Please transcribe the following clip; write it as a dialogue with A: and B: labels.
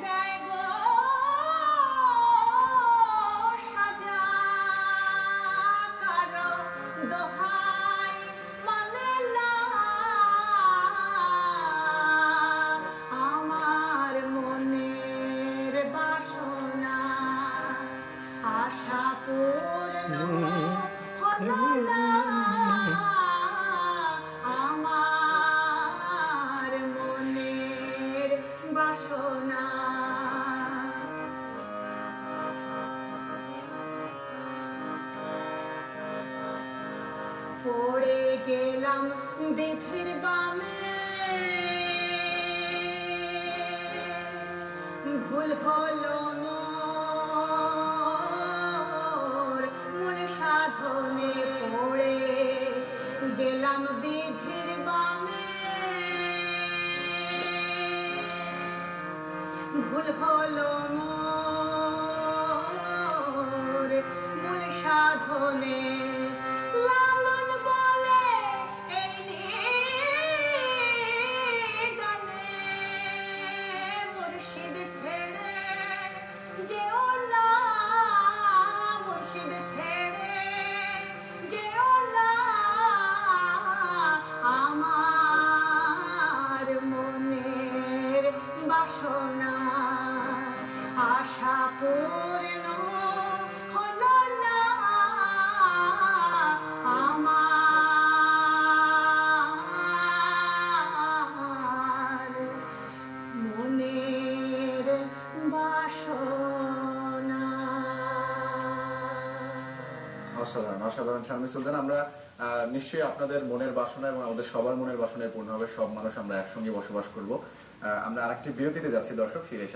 A: দেয় গো সাজা, কারো দোহাই মানে না আমার মনের বাসনা, আশা পূর্ণ হলো না আমার মনের বাসনা। পড়ে গেলাম বিধির বামে, ভুল হলো মোর মূল সাধনে, পড়ে গেলাম বিধির বামে, ভুল হলো মোর মূল সাধনে। লালন বলে এই নিদানে, মুর্শিদ ছেড়ে যেও না, মুর্শিদ ছেড়ে যেও না আমার মনের বাসনা, আশা পূর্ণ হলো না আমার মনের বাসনা।
B: অসাধারণ অসাধারণ শারমিন সুলতানা। আমরা নিশ্চয়ই আপনাদের মনের বাসনা এবং আমাদের সবার মনের বাসনায় পূর্ণ হবে, সব মানুষ আমরা একসঙ্গে বসবাস করব। আমরা আরেকটি বিরতিতে যাচ্ছি দর্শক, ফিরে এসে